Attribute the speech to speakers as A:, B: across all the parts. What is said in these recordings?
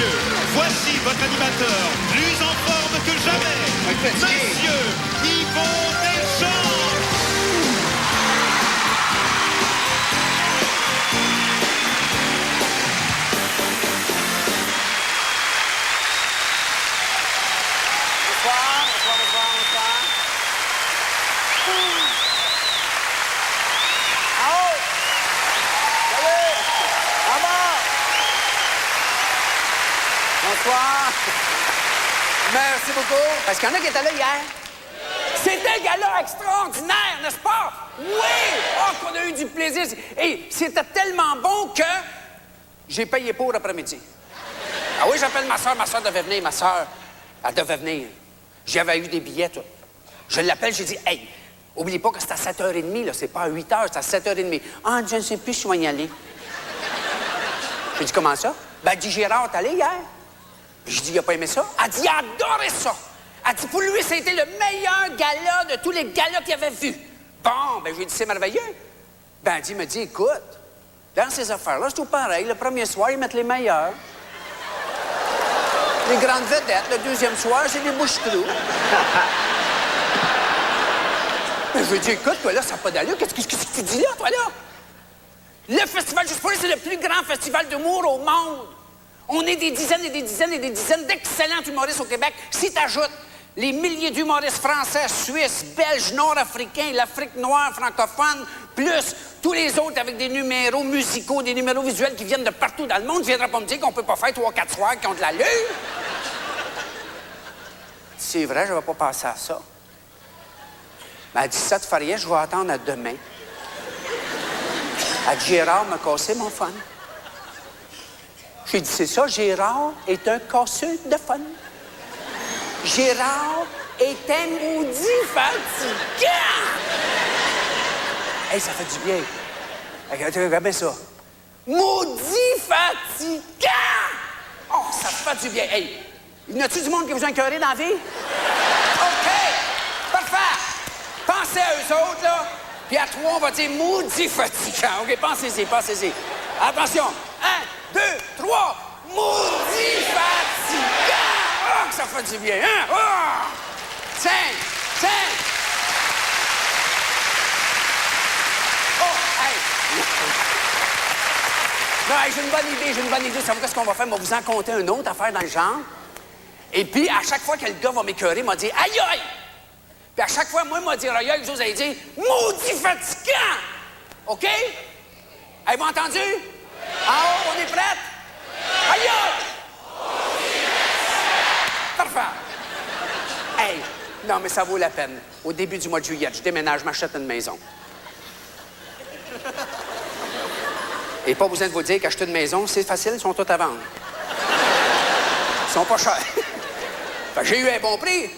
A: messieurs, voici votre animateur, plus en forme que jamais, Monsieur Yvon Deschamps.
B: Bonsoir. Bonsoir. Merci beaucoup. Est-ce qu'il y en a qui étaient là hier? C'était un gala extraordinaire, n'est-ce pas? Oui! Oh, qu'on a eu du plaisir. Et c'était tellement bon que j'ai payé pour l'après-midi. Ah oui, j'appelle ma soeur devait venir, elle devait venir. J'avais eu des billets, tout. Je l'appelle, j'ai dit, hey, oublie pas que c'est à 7h30, là, c'est pas à 8h, c'est à 7h30. Ah, je ne sais plus, je vais y aller. J'ai dit, comment ça? Ben, elle dit, Gérard, t'es allé hier? J'ai dit, il a pas aimé ça? Elle dit, il a adoré ça. Elle dit, pour lui, c'était le meilleur gala de tous les galas qu'il avait vus. Bon, ben, j'ai dit, c'est merveilleux. Ben, elle me dit, écoute, dans ces affaires-là, c'est tout pareil. Le premier soir, ils mettent les meilleurs. Les grandes vedettes. Le deuxième soir, c'est des bouches-trous. Ben, je lui ai dit, écoute, toi, là, ça n'a pas d'allure. Qu'est-ce que tu dis là, toi, là? Le festival Juste pour rire, c'est le plus grand festival d'humour au monde. On est des dizaines et des dizaines et des dizaines d'excellents humoristes au Québec. Si tu ajoutes les milliers d'humoristes français, suisses, belges, nord-africains, l'Afrique noire francophone, plus tous les autres avec des numéros musicaux, des numéros visuels qui viennent de partout dans le monde, tu viendras pas me dire qu'on peut pas faire 3-4 soirs qui ont de l'allure. C'est vrai, je vais pas passer à ça. Mais elle dit, ça te fait rien, je vais attendre à demain. Elle dit, Gérard m'a cassé mon fun. J'ai dit, c'est ça, Gérard est un casseux de fun. Gérard est un maudit fatigant! Hey, ça fait du bien. Regarde bien ça. Maudit fatigant! Oh, ça fait du bien. Hey, y a-tu du monde qui vous a écœuré dans la vie? OK! Parfait! Pensez à eux autres, là. Puis à trois, on va dire maudit fatigant. OK, pensez-y. Attention. 1, 2, 3. Maudit fatigant! Oh, que ça fait du bien, hein? Oh! 5. Oh, hey! Non, hey, j'ai une bonne idée. Vous savez ce qu'on va faire? On va vous en compter une autre affaire dans le genre. Et puis, à chaque fois que le gars va m'écœurer, il m'a dit « Aïe, aïe! » Puis à chaque fois, moi, il m'a dit « Aïe, aïe! » Vous allez dire « Maudit fatigant! » OK? Avez-vous entendu? En haut, on est prête? Aïe, aïe! Parfait. Hey, non, mais ça vaut la peine. Au début du mois de juillet, je déménage, je m'achète une maison. Et pas besoin de vous dire qu'acheter une maison, c'est facile, ils sont tous à vendre. Ils sont pas chers. Fait que j'ai eu un bon prix.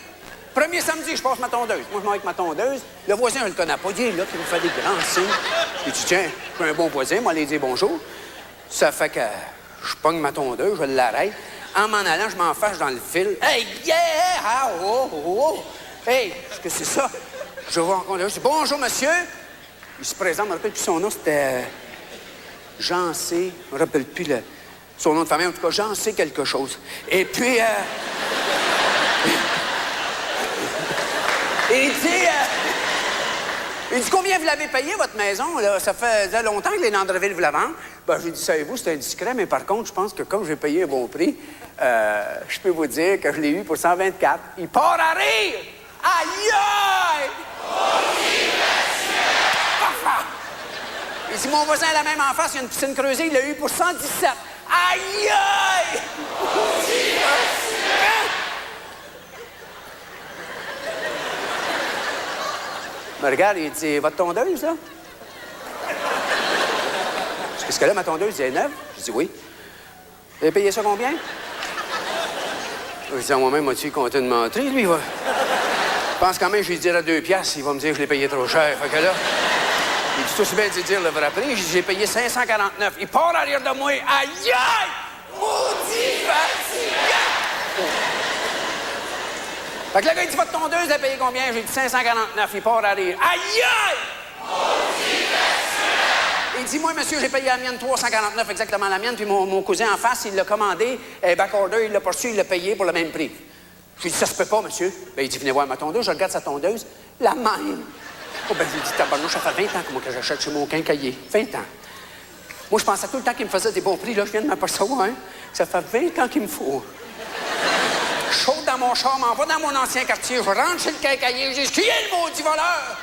B: Premier samedi, je passe ma tondeuse. Moi, je m'en vais avec ma tondeuse. Le voisin, je le connais pas. Il est là, qui me fait des grands signes. Il dit, tiens, je suis un bon voisin, moi, aller dire bonjour. Ça fait que je pogne ma tondeuse, je l'arrête. En m'en allant, je m'enfarge dans le fil. Hey, yeah! Ah, oh! Hey, qu'est-ce que c'est ça? Je vois encore là. Je dis, bonjour, monsieur. Il se présente, je me rappelle plus son nom, c'était Jean C. Je me rappelle plus son nom de famille. En tout cas, Jean C. quelque chose. Et puis, il dit, combien vous l'avez payé, votre maison? Là? Ça faisait longtemps que les Landreville vous la vendent. Ben, j'ai dit, savez-vous, c'est indiscret, mais par contre, je pense que comme j'ai payé un bon prix, je peux vous dire que je l'ai eu pour 124. Il part à rire! Aïe, aïe! Parfait! Il dit, mon voisin a la même en face, il y a une piscine creusée, il l'a eu pour 117. Aïe, aïe! Me regarde, il dit, votre tondeuse, là? Est-ce que là, ma tondeuse, elle est neuve? Je dis, oui. Vous avez payé ça combien? Je dis, à moi-même, as-tu compté une menterie, lui, va? Je pense quand même que je lui dirais 2 piastres, il va me dire que je l'ai payé trop cher. Fait que là, il dit, tout aussi bien de dire le vrai prix. Je dis, j'ai payé 549. Il part arrière de moi. Aïe, aïe! Maudit fatigant! Fait que le gars, il dit, votre tondeuse, elle a payé combien? J'ai dit 549. Il part à rire. Aïe, aïe! Il dit, moi, monsieur, j'ai payé la mienne 349, exactement la mienne, puis mon cousin en face, il l'a commandé, backorder, il l'a pas reçu, il l'a payé pour le même prix. Je lui ai dit, ça se peut pas, monsieur. Ben, il dit, venez voir ma tondeuse, je regarde sa tondeuse, la même. Oh, ben, j'ai dit, tabarnouche, ça fait 20 ans que j'achète chez mon quincaillier. 20 ans. Moi, je pensais tout le temps qu'il me faisait des bons prix, là, je viens de m'apercevoir, hein. Ça fait 20 ans qu'il me faut. Je saute dans mon char, m'en va dans mon ancien quartier, je rentre chez le quincaillier, j'ai dit, qui est le maudit voleur?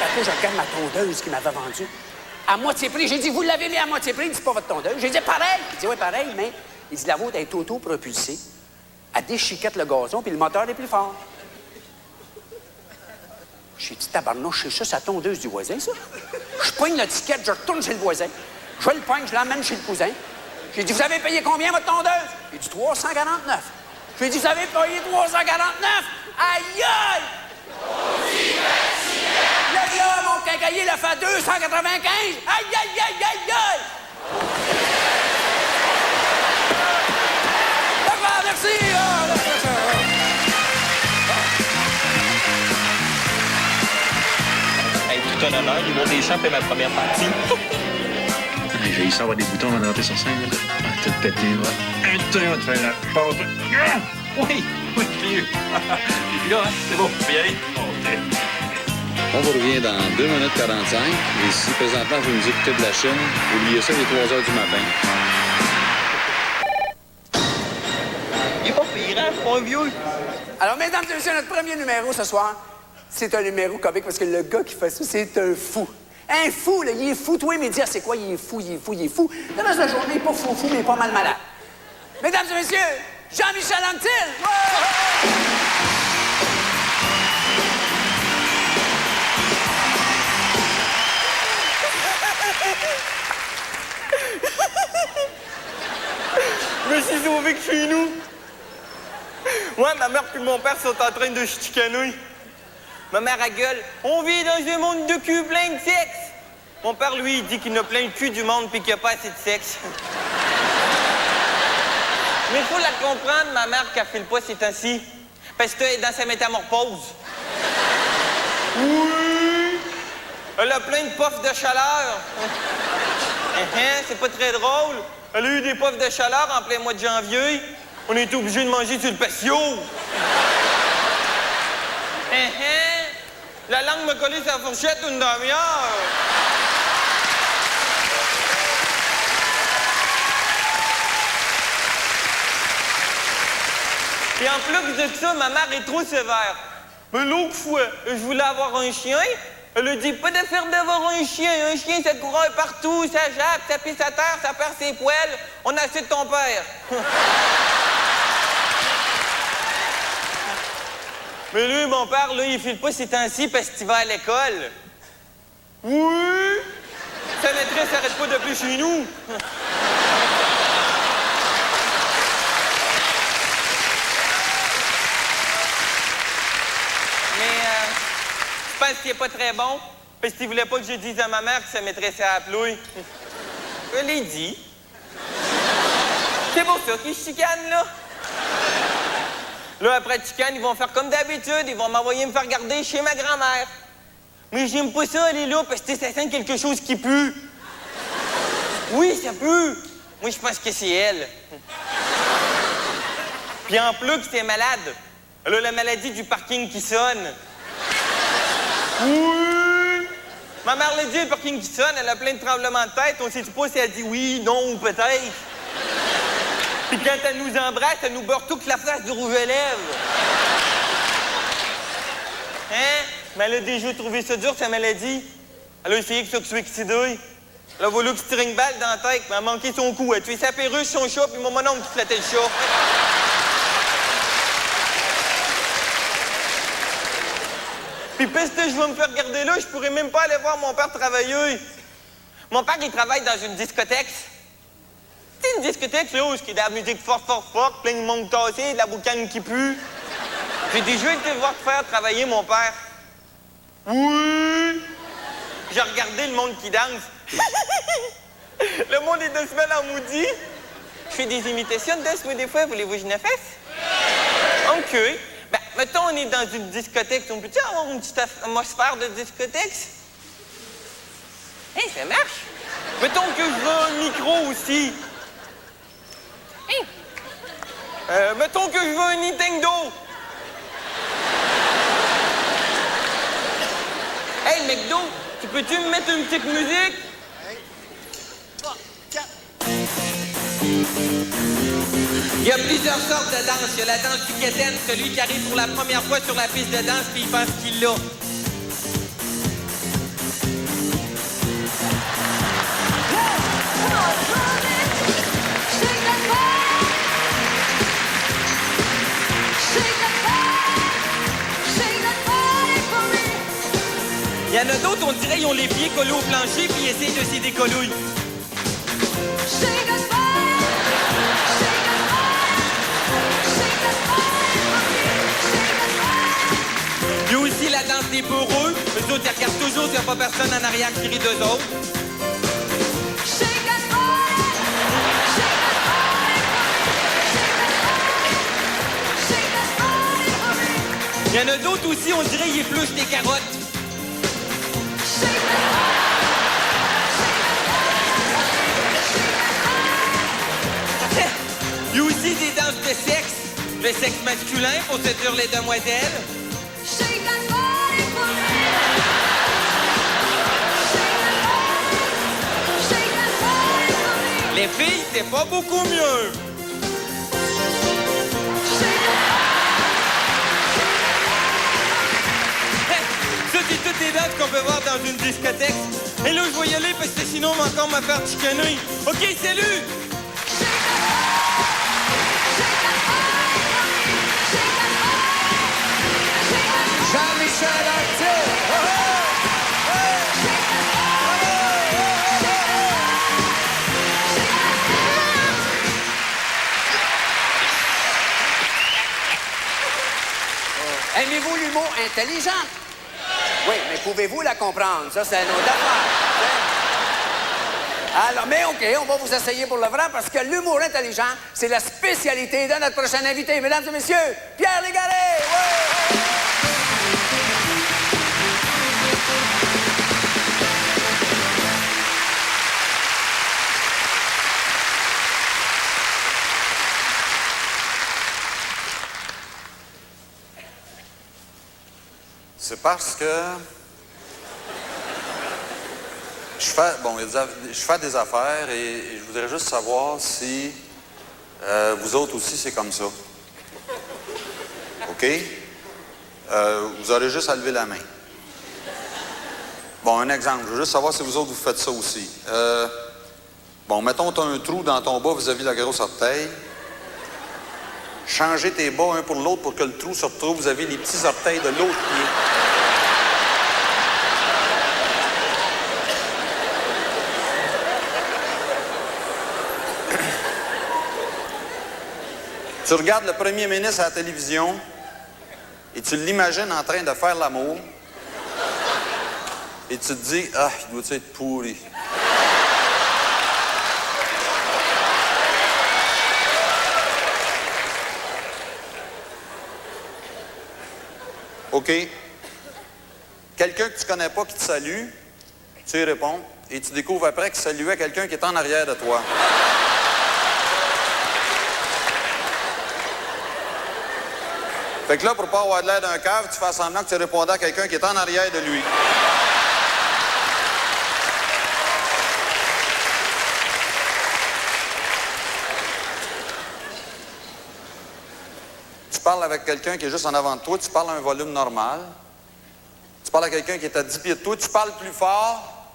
B: Après, je regarde ma tondeuse qu'il m'avait vendue. À moitié prix. J'ai dit, vous l'avez mis à moitié prix, il dit, c'est pas votre tondeuse. J'ai dit, pareil. Il dit, oui, pareil, mais il dit, la vôtre est auto-propulsée. Elle déchiquette le gazon, puis le moteur est plus fort. J'ai dit, tabarnouche, c'est ça, c'est la tondeuse du voisin, ça. Je pogne l'étiquette, je retourne chez le voisin. Je le pogne, je l'emmène chez le cousin. J'ai dit, vous avez payé combien, votre tondeuse? Il dit, 349. J'ai dit, vous avez payé 349? Aïe, aïe! Le gars, mon quincaillier, il a fait 295. Aïe, aïe, aïe, aïe, aïe! D'accord, merci!
C: Hey, tout un honneur, l'humour des champs fait ma première partie.
D: J'ai eu ça avoir des boutons avant de rentrer sur scène. Ah, t'as pété, va. Putain, on va te faire la pause.
C: Oui, j'ai eu. Et puis là, hein, c'est bon, on peut y aller? OK.
E: On vous revient dans 2 minutes 45. Et si présentement vous nous écoutez de la Chine, oubliez ça, il est 3 heures du matin.
C: Il est pas pire, hein, pas vieux.
B: Alors, mesdames et messieurs, notre premier numéro ce soir, c'est un numéro comique parce que le gars qui fait ça, c'est un fou. Un fou, là, il est fou. Toi, mais dire c'est quoi, il est fou, il est fou, il est fou. Le reste de la journée, il n'est pas fou, mais pas mal malade. Mesdames et messieurs, Jean-Michel Anctil! Ouais!
F: Je me suis sauvé que chez nous. Moi, ma mère et mon père sont en train de se chicaner. Ma mère, elle gueule. On vit dans un monde de cul plein de sexe. Mon père, lui, il dit qu'il a plein le cul du monde puis qu'il n'y a pas assez de sexe. Mais il faut la comprendre, ma mère, qu'elle file pas ces temps-ci. Parce qu'elle est dans sa métamorphose. Oui! Elle a plein de puffs de chaleur. C'est pas très drôle. Elle a eu des puffs de chaleur en plein mois de janvier. On était obligé de manger sur le patio. La langue m'a collé sur la fourchette une demi-heure. Et en plus de ça, ma mère est trop sévère. Mais l'autre fois, je voulais avoir un chien. Elle a dit pas de faire d'avoir un chien. Un chien, ça court partout, ça jappe, ça pisse à terre, ça perd ses poils. On a assez de ton père. Mais lui, mon père, là, il file pas ces temps-ci parce qu'il va à l'école. Oui! Sa maîtresse n'arrête pas d'appeler chez nous. Mais je pense qu'il est pas très bon parce qu'il voulait pas que je dise à ma mère que sa maîtresse a appelé. Je l'ai dit. C'est pour ça qu'il se chicane, là. Là, après chicane, ils vont faire comme d'habitude. Ils vont m'envoyer me faire garder chez ma grand-mère. Mais j'aime pas ça, aller là, parce que ça sent quelque chose qui pue. Oui, ça pue. Moi, je pense que c'est elle. Puis en plus, c'est malade. Elle a la maladie du parking qui sonne. Oui! Ma mère l'a dit, le parking qui sonne, elle a plein de tremblements de tête. On sait pas si elle dit oui, non ou peut-être. Puis quand elle nous embrasse, elle nous beurre toute la face du rouge à lèvres. Hein? Mais elle a déjà trouvé ça dur, sa maladie. Elle a essayé de se suicider. Elle a voulu que se tire une balle dans la tête, mais elle a manqué son coup. Elle a tué sa perruche, son chat, puis mon mononcle qui flattait le chat. Puis puisque je vais me faire garder là, je pourrais même pas aller voir mon père travailler. Mon père, il travaille dans une discothèque. C'est une discothèque, là, où il y a de la musique fort, plein de monde tassé, de la boucane qui pue. J'ai déjà été voir faire travailler mon père. Oui! J'ai regardé le monde qui danse. Le monde est 2 semaines en maudit. Je fais des imitations de danse, moi, des fois. Voulez-vous que je ne fasse? OK. Ben, mettons, on est dans une discothèque. On peut-tu avoir une petite atmosphère de discothèque? Hey, ça marche! Mettons que je veux un micro aussi. Mettons que je veux un Nintendo. Hey, McDo, tu peux-tu me mettre une petite musique? Il y a plusieurs sortes de danse. Il y a la danse du quétaine, celui qui arrive pour la première fois sur la piste de danse puis il pense qu'il l'a. Il y en a d'autres, on dirait, ils ont les pieds collés au plancher puis ils essayent de s'y décollouiller. Il y a aussi la danse des peureux. Eux autres, ils regardent toujours s'il n'y a pas personne en arrière qui rit d'eux autres. Il y en a d'autres aussi, on dirait, ils épluchent des carottes. Il y a aussi des danses de sexe. Le sexe masculin pour séduire les demoiselles. Les filles, c'est pas beaucoup mieux. Ça, c'est toutes les danses qu'on peut voir dans une discothèque. Et là, je vais y aller parce que sinon, on va encore me faire chicaner. OK, salut!
B: Jean-Michel Anctil! Aimez-vous l'humour intelligent? Oui, mais pouvez-vous la comprendre? Ça, c'est une autre affaire. Alors, mais OK, on va vous essayer pour le vrai parce que l'humour intelligent, c'est la spécialité de notre prochain invité. Mesdames et messieurs, Pierre Légaré! Ouais!
G: C'est parce que je fais des affaires et je voudrais juste savoir si vous autres aussi c'est comme ça. OK? Vous aurez juste à lever la main. Bon, un exemple. Je veux juste savoir si vous autres vous faites ça aussi. Bon, mettons tu as un trou dans ton bas vis-à-vis de la grosse orteil. Changez tes bas un pour l'autre pour que le trou se retrouve vis-à-vis les petits orteils de l'autre pied. Tu regardes le premier ministre à la télévision et tu l'imagines en train de faire l'amour et tu te dis « Ah, il doit être pourri. » OK. Quelqu'un que tu connais pas qui te salue, tu y réponds et tu découvres après qu'il saluait quelqu'un qui est en arrière de toi. Fait que là, pour pas avoir de l'air d'un cave, tu fais semblant que tu répondais à quelqu'un qui est en arrière de lui. Tu parles avec quelqu'un qui est juste en avant de toi, tu parles à un volume normal. Tu parles à quelqu'un qui est à 10 pieds de toi, tu parles plus fort.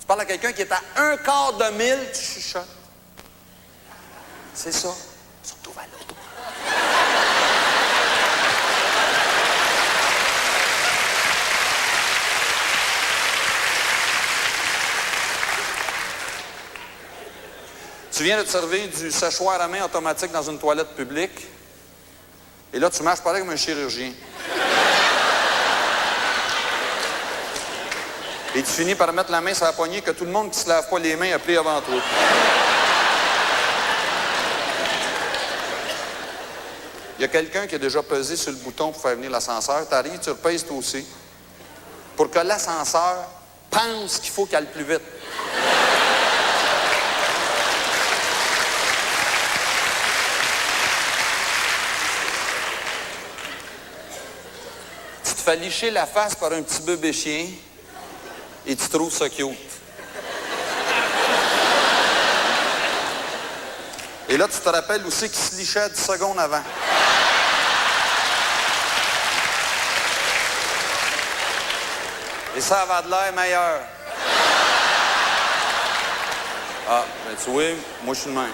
G: Tu parles à quelqu'un qui est à 1/4 de mille, tu chuchotes. C'est ça. Surtout à l'autre. Tu viens de te servir du séchoir à main automatique dans une toilette publique. Et là, tu marches pareil comme un chirurgien. Et tu finis par mettre la main sur la poignée que tout le monde qui se lave pas les mains a pris avant toi. Il y a quelqu'un qui a déjà pesé sur le bouton pour faire venir l'ascenseur. Tu arrives, tu repèses toi aussi. Pour que l'ascenseur pense qu'il faut qu'il aille plus vite. fais licher la face par un petit bébé chien et tu trouves ça cute. Et là, tu te rappelles aussi qu'il se lichait 10 secondes avant. Et ça avait de l'air meilleur. Ah, ben tu vois, moi je suis le même.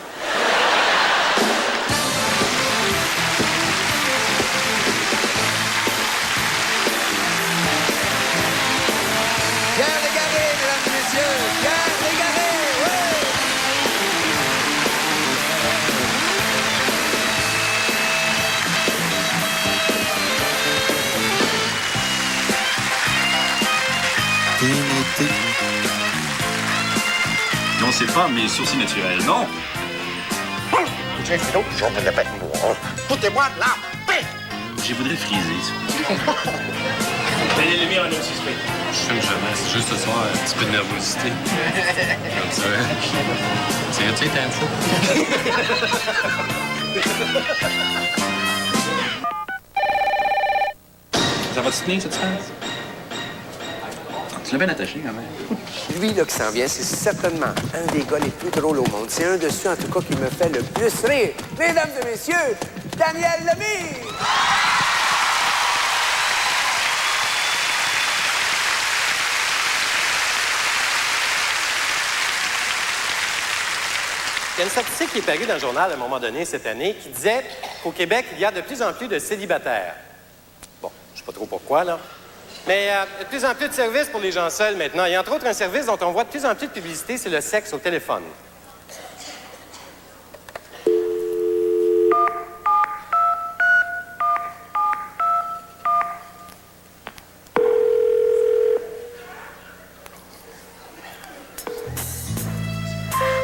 B: Pierre Légaré, mesdames et messieurs! Pierre Légaré, oui!
C: Non, c'est pas mes sourcils naturels, non.
A: Foutez-moi de la paix!
C: Je voudrais friser.
H: Les lumières, nous aussi, je fume jamais. C'est juste ce soir, un petit peu de nervosité. Comme ça. C'est tu t'es un fou.
C: Ça va te tenir, cette semaine? Tu l'as bien attaché, quand même.
B: Lui, là, qui s'en vient, c'est certainement un des gars les plus drôles au monde. C'est un de ceux, en tout cas, qui me fait le plus rire. Mesdames et messieurs, Daniel Lemire!
I: Il y a une statistique qui est parue dans le journal à un moment donné cette année qui disait qu'au Québec, il y a de plus en plus de célibataires. Bon, je ne sais pas trop pourquoi, là. Mais il y a de plus en plus de services pour les gens seuls maintenant. Il y a entre autres un service dont on voit de plus en plus de publicité, c'est le sexe au téléphone.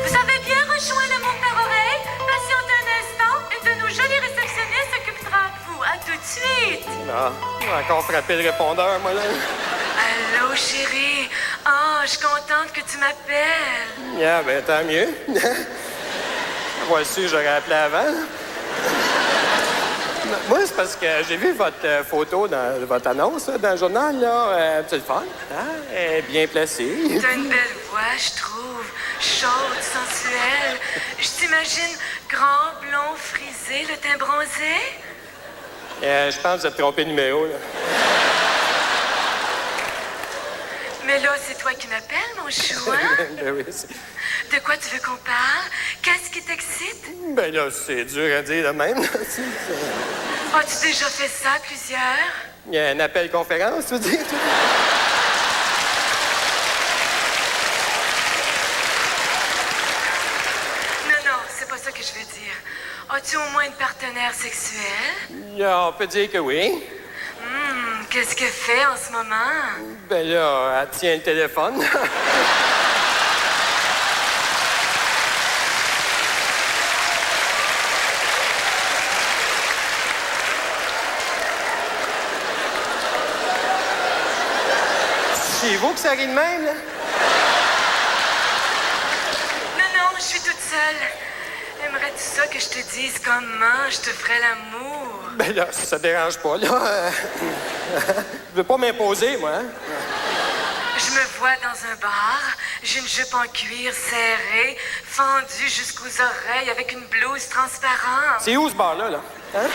J: Vous avez bien rejoint l'amour par oreille. Patientez un instant. Une de nos jolies réceptionnistes s'occupera de vous. À tout de suite.
I: Ah, j'ai encore frappé le répondeur, moi, là.
J: Allô, chérie. Oh, je suis contente que tu m'appelles.
I: Yeah, ben tant mieux. Voici, j'aurais appelé avant. Moi, c'est parce que j'ai vu votre photo dans votre annonce, là, dans le journal, là. C'est le fun, hein? Elle est bien placée.
J: T'as une belle voix, je trouve. Chaude, sensuelle. Je t'imagine grand, blond, frisé, le teint bronzé.
I: Je pense que vous êtes trompé de numéro, là.
J: Mais là, c'est toi qui m'appelles, mon chou, hein?
I: Ben oui, c'est...
J: De quoi tu veux qu'on parle? Qu'est-ce qui t'excite?
I: Ben là, c'est dur à dire de même, là.
J: As-tu déjà fait ça à plusieurs?
I: Il y a un appel conférence, tu veux dire?
J: Non, c'est pas ça que je veux dire. As-tu au moins une partenaire sexuelle?
I: On peut dire que oui.
J: Qu'est-ce qu'elle fait en ce moment?
I: Ben là, elle tient le téléphone. C'est chez vous que ça rit de même, là?
J: Non, je suis toute seule. Aimerais-tu ça que je te dise comment je te ferais l'amour?
I: Ben là, ça dérange pas, là. Je veux pas m'imposer, moi, hein?
J: Je me vois dans un bar. J'ai une jupe en cuir serrée, fendue jusqu'aux oreilles, avec une blouse transparente.
I: C'est où, ce bar-là, là? Hein?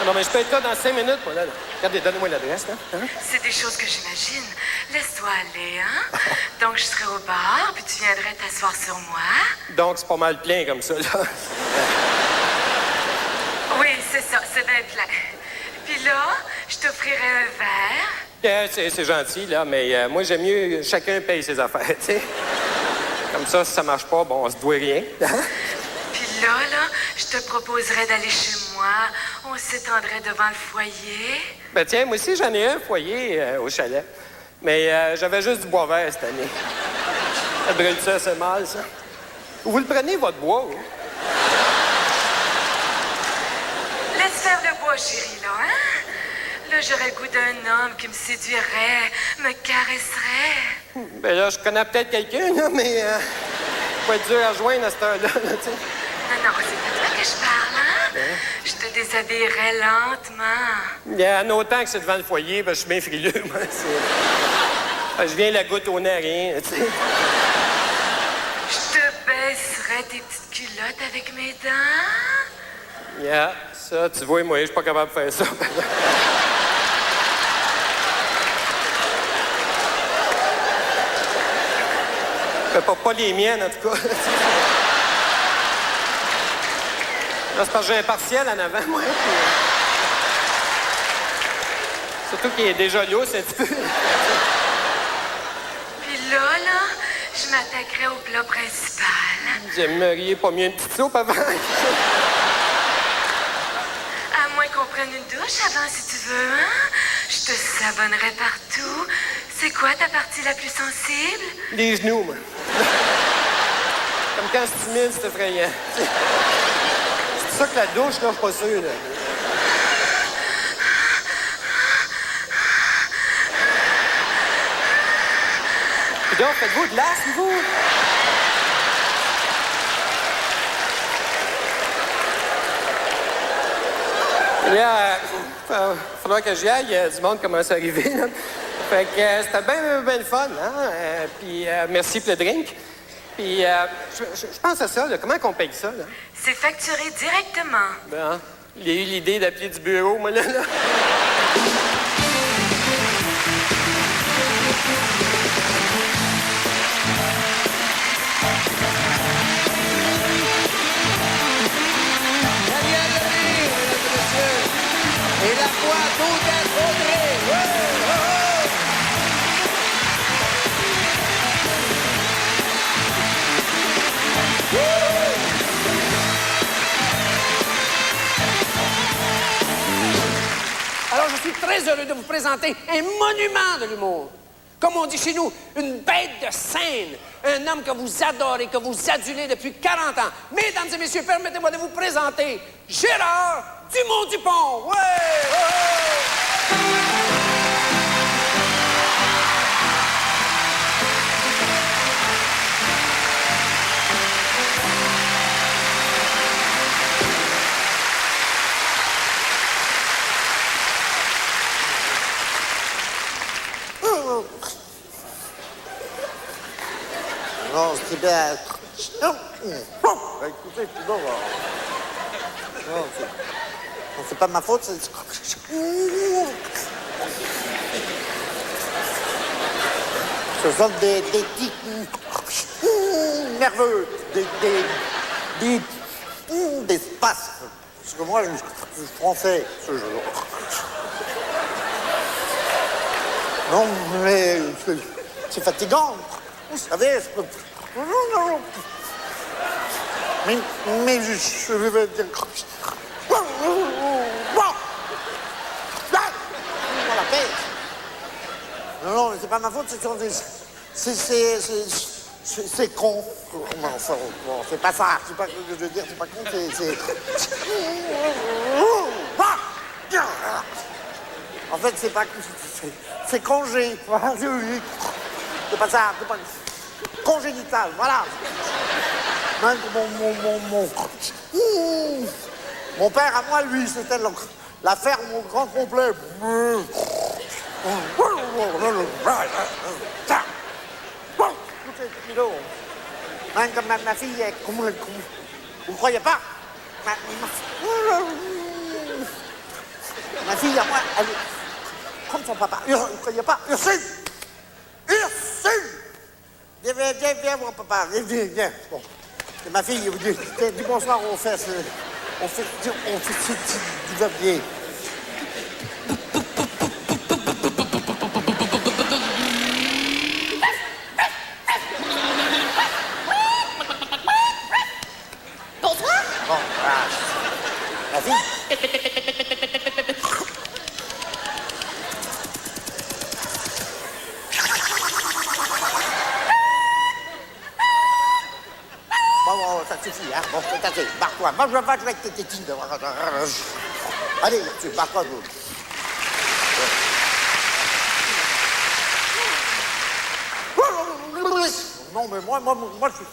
I: Non, mais je peux être là dans 5 minutes, moi, là. Regardez, donnez-moi l'adresse, là. Hein?
J: C'est des choses que j'imagine. Laisse-toi aller, hein? Donc, je serai au bar, puis tu viendrais t'asseoir sur moi.
I: Donc, c'est pas mal plein comme ça, là.
J: Oui, c'est ça, c'est bien plein. Puis là, je t'offrirai un verre.
I: C'est gentil, là, mais moi, j'aime mieux chacun paye ses affaires, tu sais. Comme ça, si ça marche pas, bon, on se doit rien.
J: Puis là, je te proposerais d'aller chez moi. On s'étendrait devant le foyer.
I: Ben tiens, moi aussi, j'en ai un foyer au chalet. Mais j'avais juste du bois vert cette année. Ça brûle ça, c'est mal, ça. Vous le prenez, votre bois, hein?
J: Laisse faire le bois, chérie, là, hein? Là, j'aurais le goût d'un homme qui me séduirait, me caresserait.
I: Ben là, je connais peut-être quelqu'un, là, mais... faut être dur à joindre à cette heure-là, là, tu sais.
J: Non, c'est pas toi que je parle, hein? Je te déshabillerai lentement.
I: Il y a autant que c'est devant le foyer, parce que je suis bien frileux, moi. Je viens la goutte au nez, rien, tu sais.
J: Je te baisserai tes petites culottes avec mes dents.
I: Yeah, ça, tu vois, moi, je suis pas capable de faire ça. Pas les miennes, en tout cas. Là, c'est parce que j'ai un partiel en avant, moi. Surtout qu'il est déjà lousse un petit peu.
J: Puis là, je m'attaquerai au plat principal.
I: J'aimerais pas mieux une petite soupe avant.
J: À moins qu'on prenne une douche avant, si tu veux, hein? Je te savonnerai partout. C'est quoi ta partie la plus sensible?
I: Les genoux, moi. Comme quand c'est timide, c'est effrayant. C'est pour ça que la douche, là, je suis pas sûr, là. Puis donc, faites-vous de l'asthme, vous? Là, faudra que j'y aille. Il y a du monde qui commence à arriver, là. Fait que c'était bien le fun, hein? Puis merci pour le drink. Puis je pense à ça, là. Comment qu'on paye ça, là?
J: C'est facturé directement.
I: Ben, il a eu l'idée d'appeler du bureau, moi, là.
B: Et la voix d'Odette Audrey. Alors, je suis très heureux de vous présenter un monument de l'humour. Comme on dit chez nous, une bête de scène. Un homme que vous adorez, que vous adulez depuis 40 ans. Mesdames et messieurs, permettez-moi de vous présenter Gérard Dumont-Dupont. Ouais!
K: Non, c'est bien. Non. Écoutez, c'est bon. Non, c'est pas ma faute, c'est... Ce sont des tics nerveux, des spasmes. Parce que moi, je suis français, ce jour. Non, mais c'est fatigant. Vous savez, je peux... Mais je vais dire... La paix. Non, c'est pas ma faute, c'est con. Enfin, bon, c'est pas ça, c'est pas ce que je veux dire, c'est pas con, c'est... En fait, c'est pas... C'est congé. C'est pas ça, c'est pas... Congénital, voilà. Mon père, à moi, lui, c'était la ferme au grand complet. Même comme ma fille, vous croyez pas? Ma fille, à moi, elle est comme son papa. Vous croyez pas? Ursule! Viens, mon papa, viens. Bon. Et ma fille, dis bonsoir, on fait du papier.
J: Bonsoir.
K: Bon, voilà. Ma fille. Bon, ça suffit, hein. Bon, c'est assez. Barre-toi. Moi, je vais pas avec tes tétines. Allez, tu barre-toi, vous. Non, mais moi, je suis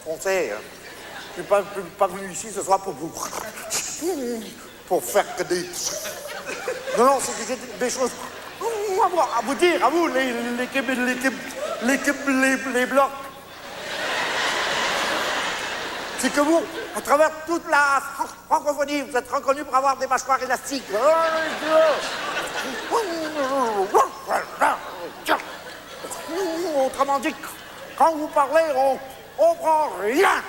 K: français. Je suis pas venu ici ce soir pour vous. Pour faire que des... Non, c'est des choses... À vous dire, à vous, les blocs. C'est que vous, à travers toute la francophonie, vous êtes reconnus pour avoir des mâchoires élastiques. Autrement dit, quand vous parlez, on prend rien.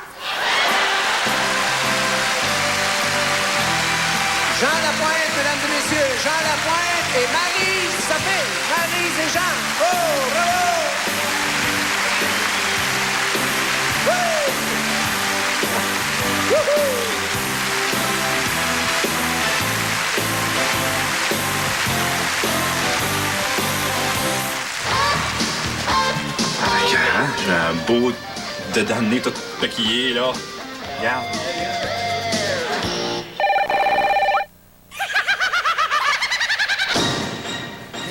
B: Jean Lapointe, mesdames et messieurs, Jean Lapointe et Maryse Sapé. Maryse et Jean. Oh, bravo!
C: J'ai un beau dedans de nez tout maquillé, là. Regarde.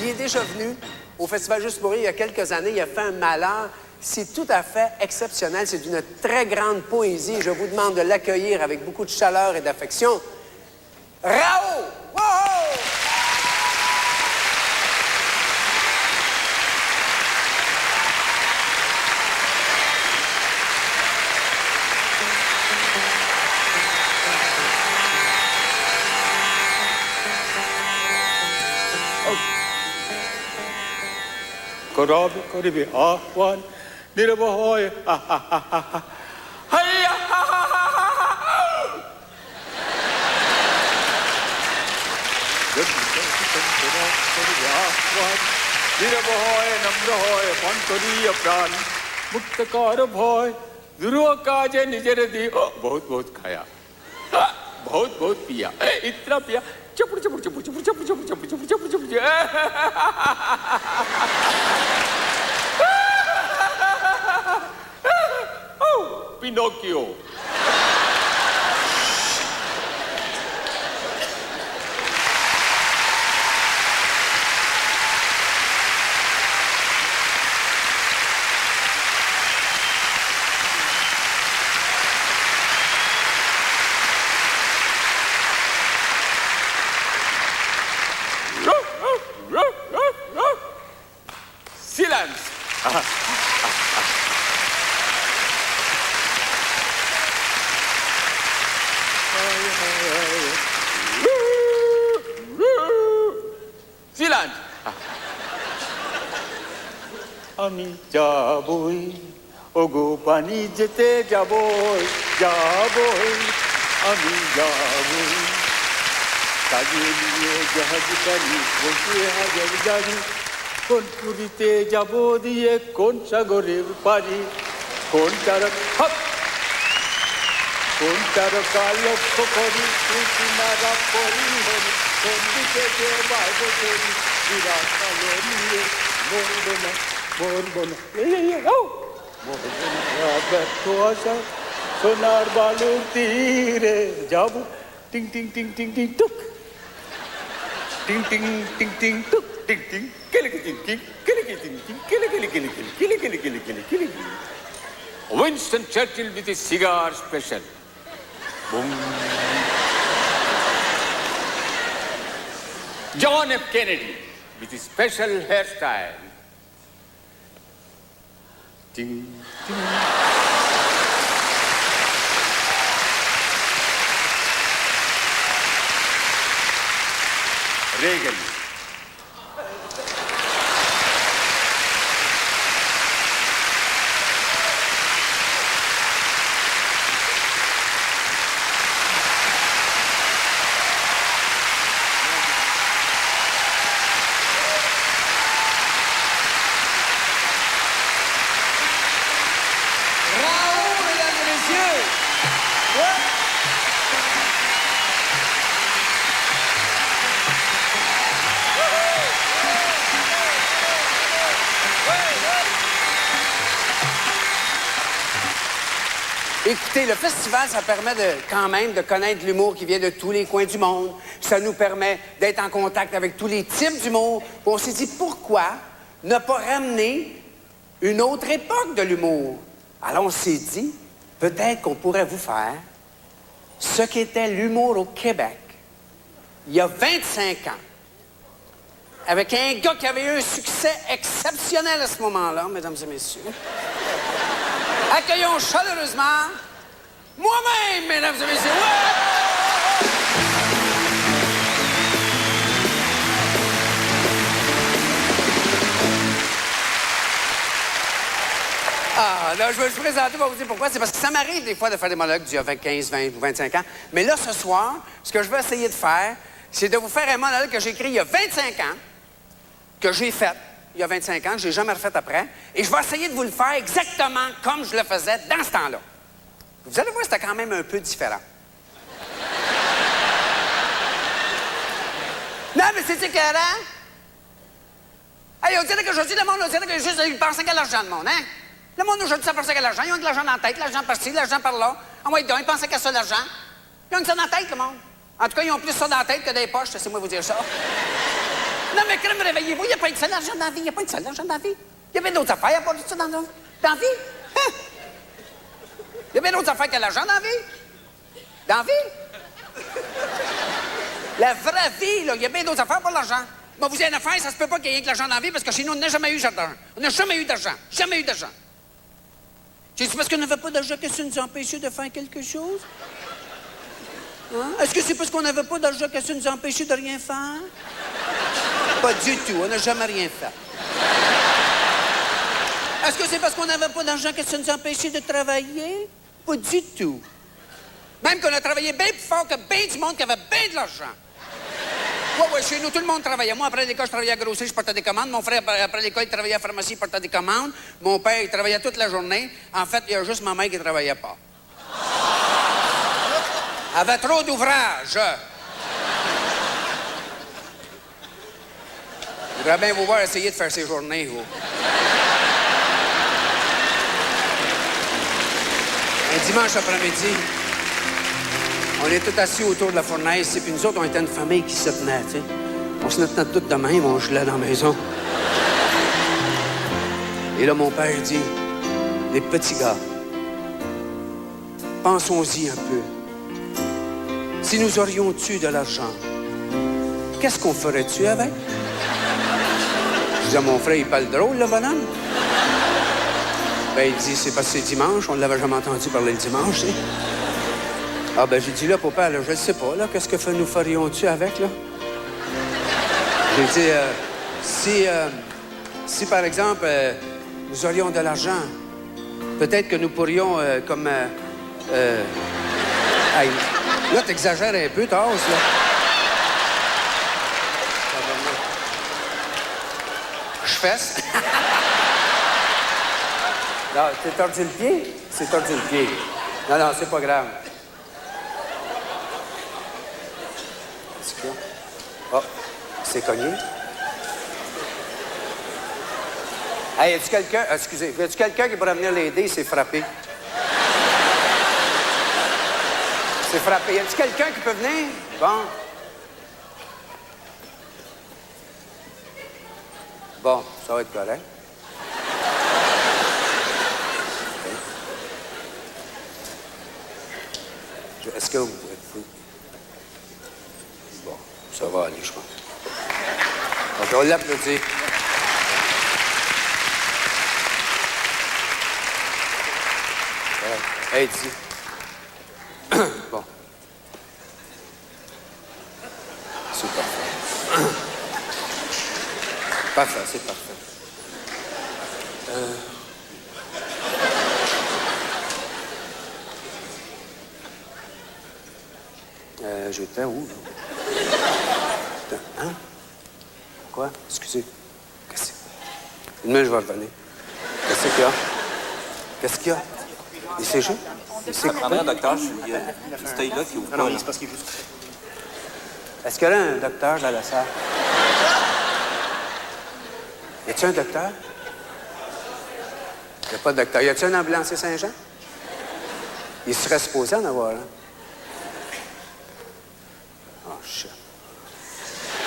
B: Il est déjà venu au Festival Juste pour rire il y a quelques années. Il a fait un malheur. C'est tout à fait exceptionnel. C'est d'une très grande poésie. Je vous demande de l'accueillir avec beaucoup de chaleur et d'affection. Raoult! Wow!
L: Korabi koribi ahwan nirabahoy hayya nirabahoy namrahoy pantoriya pran muktakar bhoy durva kaje nijer di बहुत बहुत खाया बहुत बहुत पिया इतना पिया चपुड़ चपुड़ चपुड़ चपुड़ चपुड़ चपुड़ चपुड़ चपुड़ चपुड़ चपुड़ Pinocchio. Silence. Silence. আমি যাবই ওগো পানি যেতে যাবই যাবই আমি যাবই কাজে নিয়ে জাহাজ গাড়ি বসে হাজার গাড়ি কোন পুরীতে যাব দিয়ে কোন সাগরে পারি কোন তারকা কোন তারকা লক্ষ্য করি কিনারা পরিহরি কোন দিকে যে বাইব করি বিরাট কালো নিয়ে মরবো না মরবো না মরবো না ব্যর্থ আশা সোনার বালুর তীরে যাব টিং টিং টিং টিং টিং টুক টিং টিং টিং টিং টুক টিং টিং কেলে টিং টিং কেলে টিং টিং কেলে কেলে কেলে কেলে কেলে কেলে কেলে কেলে কেলে Winston Churchill with his cigar special. Boom. John F. Kennedy with his special hairstyle. Ding, ding. Reagan.
B: Écoutez, le festival, ça permet quand même de connaître l'humour qui vient de tous les coins du monde. Ça nous permet d'être en contact avec tous les types d'humour. On s'est dit, pourquoi ne pas ramener une autre époque de l'humour? Alors, on s'est dit, peut-être qu'on pourrait vous faire ce qu'était l'humour au Québec il y a 25 ans, avec un gars qui avait eu un succès exceptionnel à ce moment-là, mesdames et messieurs. Accueillons chaleureusement moi-même, mesdames et messieurs. Ouais! Ah, là, je vais vous présenter, je vais vous dire pourquoi. C'est parce que ça m'arrive des fois de faire des monologues d'il y a 15, 20 ou 25 ans. Mais là, ce soir, ce que je vais essayer de faire, c'est de vous faire un monologue que j'ai écrit il y a 25 ans, que j'ai fait il y a 25 ans, que je n'ai jamais refait après. Et je vais essayer de vous le faire exactement comme je le faisais dans ce temps-là. Vous allez voir, c'était quand même un peu différent. Non, mais c'est écœurant. Hey, on dirait qu'aujourd'hui, le monde, on dirait que juste, ils pensent qu'à l'argent, le monde, hein? Le monde aujourd'hui, ça pense qu'à l'argent. Ils ont de l'argent dans la tête, l'argent par-ci, l'argent par-là. Ah ouais, donc, ils pensaient qu'à ça, l'argent. Ils ont ça dans la tête, le monde. En tout cas, ils ont plus ça dans la tête que dans les poches, c'est moi vous dire ça. Non, mais crème, réveillez-vous, il n'y a pas de ça, l'argent dans la vie. Il n'y a pas de ça, l'argent dans la vie. Il y a bien d'autres affaires, il n'y a pas de ça dans la vie. Hein? Il y a bien d'autres affaires que l'argent dans la vie. Dans la vie. La vraie vie, là, il y a bien d'autres affaires pour l'argent. Moi, vous avez une affaire, ça se peut pas qu'il y ait que l'argent dans la vie parce que chez nous, on n'a jamais eu d'argent. On n'a jamais eu d'argent. Jamais eu d'argent. C'est parce qu'on n'avait pas d'argent que ça nous empêchait de faire quelque chose? Hein? Est-ce que c'est parce qu'on n'avait pas d'argent que ça nous empêchait de rien faire? Pas du tout. On n'a jamais rien fait. Est-ce que c'est parce qu'on n'avait pas d'argent que ça nous empêchait de travailler? Pas du tout. Même qu'on a travaillé bien plus fort que bien du monde qui avait bien de l'argent. Oui, chez nous, tout le monde travaillait. Moi, après l'école, je travaillais à grosserie, je portais des commandes. Mon frère, après l'école, il travaillait à la pharmacie, il portait des commandes. Mon père, il travaillait toute la journée. En fait, il y a juste ma mère qui ne travaillait pas. Elle avait trop d'ouvrages. Je voudrais bien vous voir essayer de faire ces journées, vous. Un dimanche après-midi, on est tous assis autour de la fournaise, puis nous autres, on était une famille qui se tenait, tu sais. On se tenait toutes de même, on gelait dans la maison. Et là, mon père dit, les petits gars, pensons-y un peu. Si nous aurions-tu de l'argent, qu'est-ce qu'on ferait-tu avec? Je dis à mon frère, il parle drôle, le bonhomme. Ben, il dit, c'est parce que c'est dimanche, on ne l'avait jamais entendu parler le dimanche, tu sais. Ah, ben, j'ai dit, là, papa, là, je ne sais pas, là, qu'est-ce que nous ferions-tu avec, là? J'ai dit, si, par exemple, nous aurions de l'argent, peut-être que nous pourrions, hey, là, t'exagères un peu, Tasse, là. Je fesse. Non, t'es tordu le pied? C'est tordu le pied. Non, c'est pas grave. Oh, c'est cogné. Hey, y a-tu quelqu'un... Excusez, y a-tu quelqu'un qui pourrait venir l'aider? Il s'est frappé. C'est frappé. Y a-tu quelqu'un qui peut venir? Bon. Bon, ça va être correct. Okay. Est-ce que vous... Bon, ça va aller, je crois. OK, on l'applaudit. Hey, dis. Bon. C'est parfait. Parfait, c'est parfait. J'étais où, là? Hein? Quoi? Excusez. Qu'est-ce que c'est? Demain, je vais revenir. Qu'est-ce qu'il y a? Qu'est-ce qu'il y a? Il s'est joué? Il s'est coupé?
M: Un docteur, c'est là qui ouvre pas. Non, c'est parce qu'il est juste.
B: Est-ce qu'il y a un docteur dans la salle? Y a-t-il un docteur? Il n'y a pas de docteur. Y a-t-il un ambulancier Saint-Jean? Il serait supposé en avoir un. Oh, shit.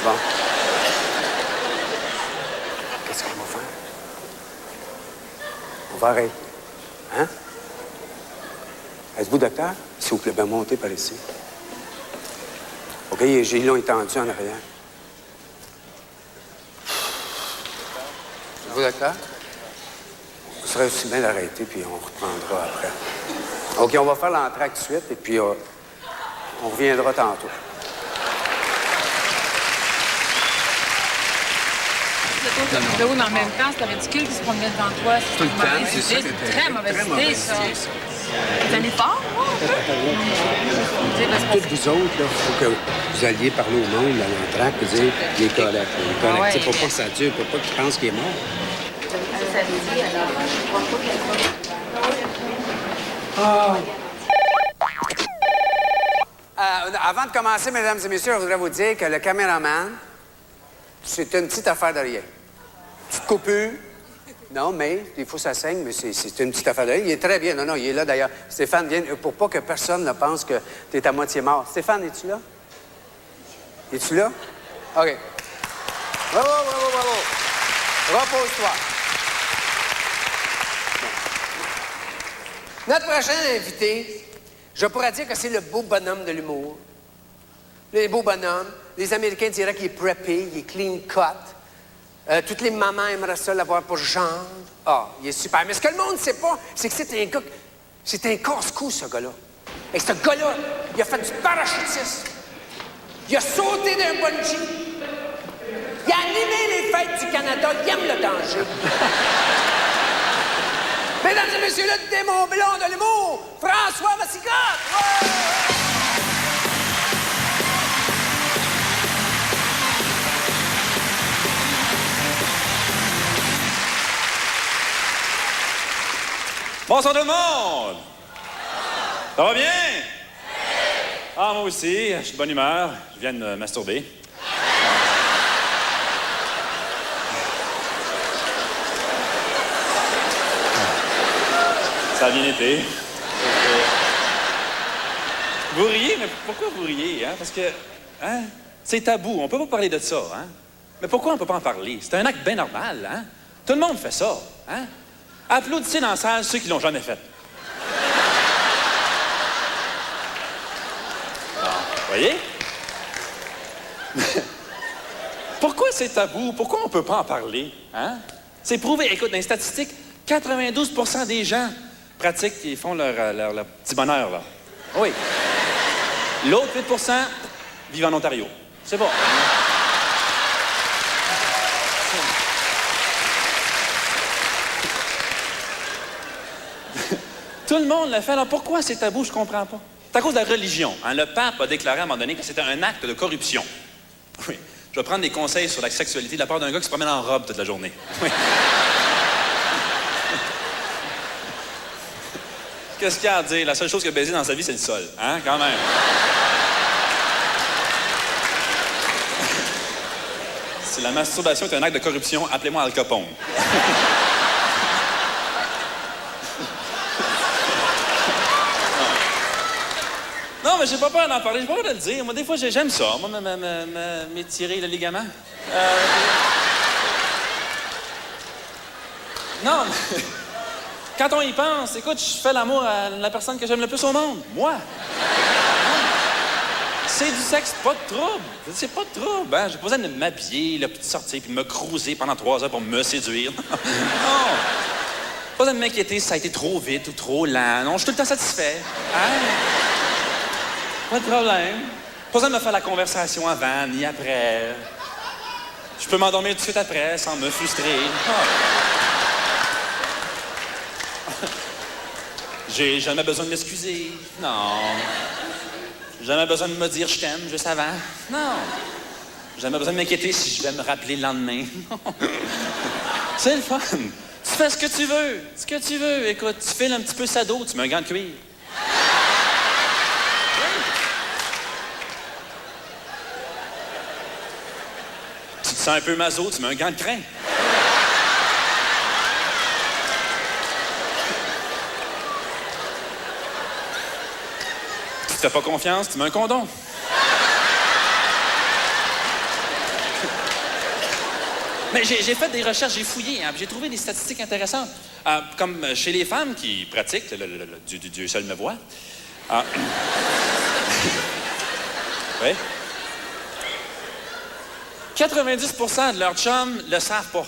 B: Bon. Qu'est-ce qu'on va faire? On va arrêter. Hein? Êtes-vous docteur? S'il vous plaît, bien, montez par ici. OK, les gilets étendus en arrière. Vous d'accord? Vous serez aussi bien d'arrêter, puis on reprendra après. OK, on va faire l'entracte tout de suite, et puis on reviendra tantôt.
N: De haut, mais en même temps, c'est ridicule qu'ils se promenaient devant toi.
B: Tout le temps, c'est ça.
N: C'est une très mauvaise idée, ça. Vous allez fort, moi?
B: Toutes vous autres, il faut que vous alliez parler au monde dans l'entracte et dire il est correct. Il est correct. C'est pour pas que ça dure, pour pas qu'ils pensent qu'il est mort. Avant de commencer, mesdames et messieurs, je voudrais vous dire que le caméraman, c'est une petite affaire de rien. Petite coupure. Non, mais des fois ça saigne, mais c'est une petite affaire de rien. Il est très bien. Non, il est là d'ailleurs. Stéphane vient pour pas que personne ne pense que tu es à moitié mort. Stéphane, es-tu là? Es-tu là? OK. Bravo. Repose-toi. Notre prochain invité, je pourrais dire que c'est le beau bonhomme de l'humour. Le beau bonhomme. Les Américains diraient qu'il est preppé, il est clean cut. Toutes les mamans aimeraient ça l'avoir pour genre. Ah, il est super. Mais ce que le monde ne sait pas, c'est que c'est un gars... C'est un casse-cou, ce gars-là. Et ce gars-là, il a fait du parachutisme. Il a sauté d'un bungee. Il a animé les fêtes du Canada. Il aime le danger. Mesdames et messieurs, le démon blond de l'humour, François Massicotte! Ouais!
O: Bonsoir tout le monde! Ça va bien? Ah, moi aussi, je suis de bonne humeur. Je viens de me masturber. Ça a bien été. Vous riez, mais pourquoi vous riez, hein? Parce que, hein? C'est tabou, on peut pas parler de ça, hein? Mais pourquoi on peut pas en parler? C'est un acte bien normal, hein? Tout le monde fait ça, hein? Applaudissez dans la salle ceux qui l'ont jamais fait. Voyez? Pourquoi c'est tabou? Pourquoi on peut pas en parler? Hein? C'est prouvé. Écoute, dans les statistiques, 92% des gens pratiquent et font leur petit bonheur, là. Oui. L'autre 8% vivent en Ontario. C'est bon. Tout le monde le fait. Alors pourquoi c'est tabou? Je comprends pas. C'est à cause de la religion. Hein? Le pape a déclaré à un moment donné que c'était un acte de corruption. Oui. Je vais prendre des conseils sur la sexualité de la part d'un gars qui se promène en robe toute la journée. Oui. Qu'est-ce qu'il y a à dire? La seule chose qu'il a baisé dans sa vie, c'est le sol. Hein? Quand même. Si la masturbation est un acte de corruption, appelez-moi Al Capone. Non, mais j'ai pas peur d'en parler, j'ai pas peur de le dire. Moi, des fois, j'aime ça. Moi, m'étirer le ligament. Non, mais... Quand on y pense, écoute, je fais l'amour à la personne que j'aime le plus au monde. Moi. C'est du sexe, pas de trouble. C'est pas de trouble, hein. J'ai pas besoin de m'habiller, de sortir, puis de me cruiser pendant 3 heures pour me séduire. Non. Pas besoin de m'inquiéter si ça a été trop vite ou trop lent. Non, je suis tout le temps satisfait. Hein? Pas de problème. Pas besoin de me faire la conversation avant ni après. Je peux m'endormir tout de suite après sans me frustrer. J'ai jamais besoin de m'excuser. Non. Jamais besoin de me dire je t'aime juste avant. Non. Jamais besoin de m'inquiéter si je vais me rappeler le lendemain. C'est le fun. Tu fais ce que tu veux. Ce que tu veux. Écoute, tu files un petit peu sado, tu mets un gant de cuir. Tu te sens un peu maso, tu mets un gant de crin. Si t'as pas confiance, tu mets un condom. Mais j'ai fait des recherches, j'ai fouillé, hein, j'ai trouvé des statistiques intéressantes. Comme chez les femmes qui pratiquent, Dieu seul me voit, Ah. Oui? 90% de leurs chums le savent pas.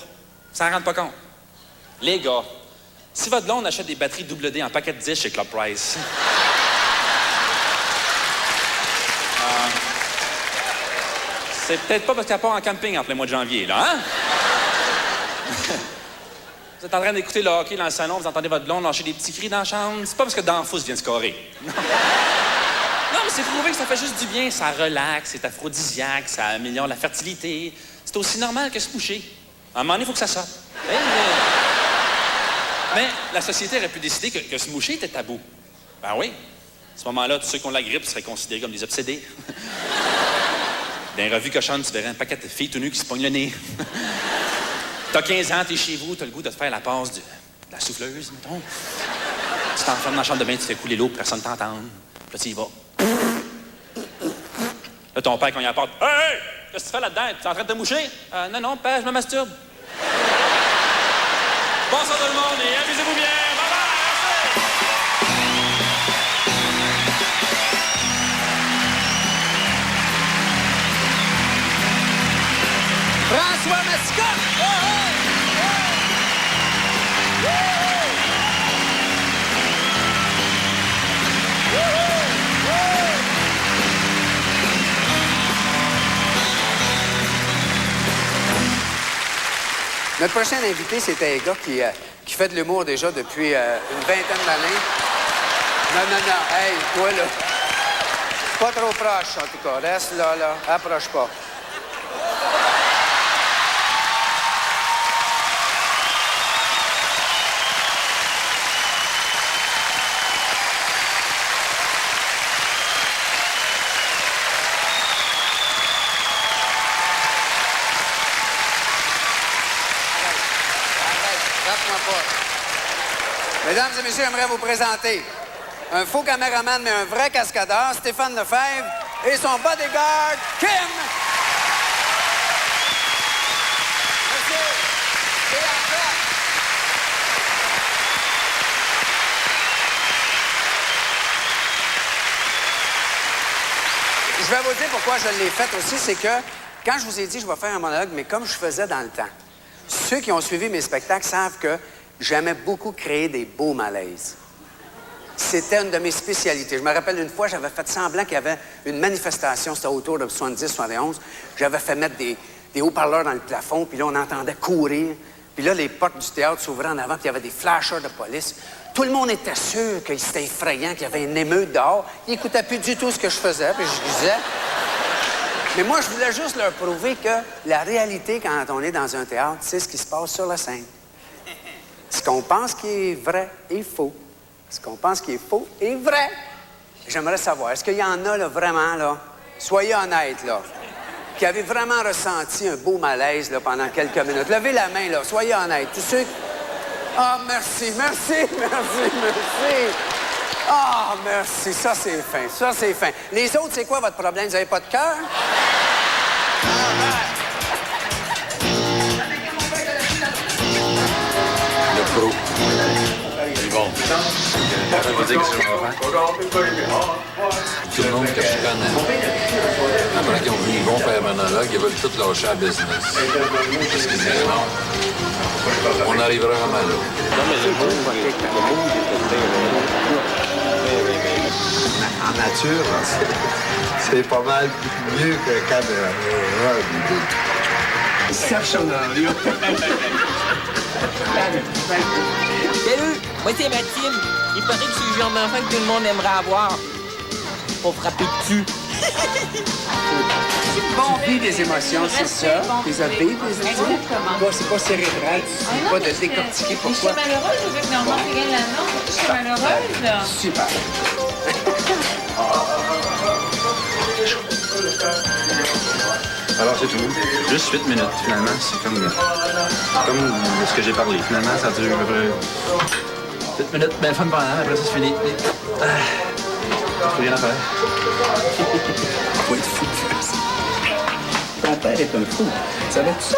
O: Ils s'en rendent pas compte. Les gars, si votre blonde achète des batteries double D en paquet de 10 chez Club Price... c'est peut-être pas parce qu'elle part en camping en plein mois de janvier, là, hein? Vous êtes en train d'écouter le hockey dans le salon, vous entendez votre blonde lâcher des petits cris dans la chambre. C'est pas parce que Danfous vient de scorer. Non. Non, mais c'est prouvé que ça fait juste du bien. Ça relaxe, c'est aphrodisiaque, ça améliore la fertilité. C'est aussi normal que se moucher. À un moment donné, il faut que ça sorte. Mais la société aurait pu décider que se moucher était tabou. Ben oui. À ce moment-là, tous ceux qui ont la grippe seraient considérés comme des obsédés. Dans les revues cochonnes, tu verrais un paquet de filles tout nues qui se pognent le nez. T'as 15 ans, t'es chez vous, t'as le goût de te faire la passe de la souffleuse, mettons. Tu t'enfermes dans la chambre de bain, tu fais couler l'eau, personne t'entend. Puis là, tu y vas. Là, ton père, quand il apporte, « Hey! Qu'est-ce que tu fais là-dedans? Tu es en train de te moucher? »« Non, non, père, je me masturbe. » Bonsoir tout le monde et amusez-vous bien!
B: François Mascotte! Oh, oh, Notre prochain invité, c'était un gars qui fait de l'humour déjà depuis une vingtaine d'années. Non, non, non. Hey, toi, là. Pas trop proche, en tout cas. Reste là, là. Approche pas. Mesdames et messieurs, j'aimerais vous présenter un faux caméraman, mais un vrai cascadeur, Stéphane Lefebvre, et son bodyguard, Kim! Monsieur, et encore. Je vais vous dire pourquoi je l'ai fait aussi, c'est que quand je vous ai dit je vais faire un monologue, mais comme je faisais dans le temps, ceux qui ont suivi mes spectacles savent que j'aimais beaucoup créer des beaux malaises. C'était une de mes spécialités. Je me rappelle une fois, j'avais fait semblant qu'il y avait une manifestation, c'était autour de 70-71. J'avais fait mettre des haut-parleurs dans le plafond, puis là, on entendait courir. Puis là, les portes du théâtre s'ouvraient en avant, puis il y avait des flashers de police. Tout le monde était sûr que c'était effrayant, qu'il y avait une émeute dehors. Ils n'écoutaient plus du tout ce que je faisais, puis je disais... Mais moi, je voulais juste leur prouver que la réalité, quand on est dans un théâtre, c'est ce qui se passe sur la scène. Ce qu'on pense qui est vrai est faux. Ce qu'on pense qui est faux est vrai. J'aimerais savoir, est-ce qu'il y en a, là, vraiment, là, soyez honnêtes, là, qui avaient vraiment ressenti un beau malaise, là, pendant quelques minutes. Levez la main, là, soyez honnêtes. Tous ceux... Ah, merci, merci, merci, merci. Ah, merci, ça, c'est fin, ça, c'est fin. Les autres, c'est quoi votre problème? Vous n'avez pas de cœur?
E: Le pro. C'est bon. Je vais vous dire ce que je vais faire. Tout le monde que je connais, après qu'ils ont vu ils vont faire un monologue, ils veulent tout lâcher à business. Parce qu'ils disent non, on arrivera vraiment là. Non, mais le monde
K: en nature, c'est pas mal mieux que quand
B: Serge Chonard.
P: Salut, moi c'est Maxime. Il paraît que c'est le genre d'enfant que tout le monde aimerait avoir. Pour frapper dessus.
B: Bon, vivre des émotions, c'est ça. Les a vivre des émotions. C'est pas cérébral, c'est pas de décortiquer pourquoi.
N: Je suis malheureuse, je veux que Normand regagne la nôtre. Je suis malheureuse, là.
B: Super.
D: Alors, c'est tout. Juste 8 minutes, finalement. C'est comme ce que j'ai parlé. Finalement, ça dure 8 minutes. Ben, fun pendant, après ça, c'est fini. Rien à faire.
B: Faut être fou de faire ça. Ton père est un fou. Savais-tu ça?